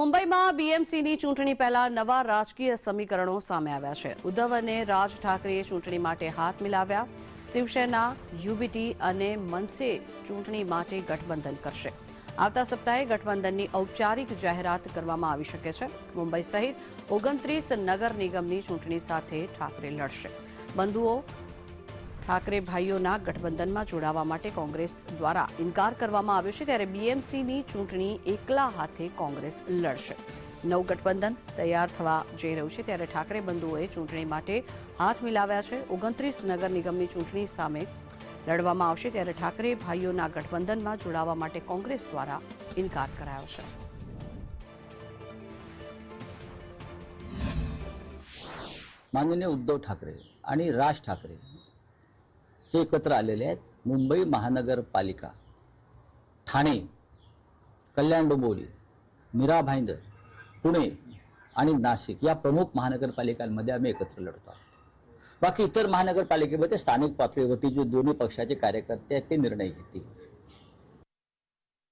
મુંબઈમાં બીએમસીની ચૂંટણી પહેલા નવા રાજકીય સમીકરણો સામે આવ્યા છે. ઉદ્ધવ અને રાજ ઠાકરેએ ચૂંટણી માટે હાથ મિલાવ્યા. શિવસેના, યુબીટી અને મનસે ચૂંટણી માટે ગઠબંધન કરશે. આવતા સપ્તાહે ગઠબંધનની ઔપચારિક જાહેરાત કરવામાં આવી શકે છે. મુંબઈ સહિત 29 નગર નિગમની ચૂંટણી સાથે ઠાકરે લડશે. બંધુઓ ઠાકરે ભાઈઓના ગઠબંધનમાં જોડાવા માટે કોંગ્રેસ દ્વારા ઇનકાર કરવામાં આવ્યો છે, ત્યારે બીએમસીની ચૂંટણી એકલા હાથે કોંગ્રેસ લડશે. નવું ગઠબંધન તૈયાર થવા જઈ રહ્યું છે, ત્યારે ઠાકરે બંધુઓએ ચૂંટણી માટે હાથ મિલાવ્યા છે. 29 નગર નિગમની ચૂંટણી સામે લડવામાં આવશે, ત્યારે ઠાકરે ભાઈઓના ગઠબંધનમાં જોડાવા માટે કોંગ્રેસ દ્વારા ઇનકાર કરાયો છે. माननीय उद्धव ठाकरे आणि राज ठाकरे हे एकत्र आलेले आहेत. मुंबई महानगरपालिका, ठाणे, कल्याण डोंबिवली, मीरा भाईंदर, पुणे आणि नाशिक या प्रमुख महानगरपालिकांमध्ये आम्ही एकत्र लढतो आहोत. बाकी इतर महानगरपालिकेमध्ये स्थानिक पातळीवरती जे दोन्ही पक्षाचे कार्यकर्ते आहेत ते निर्णय घेतील.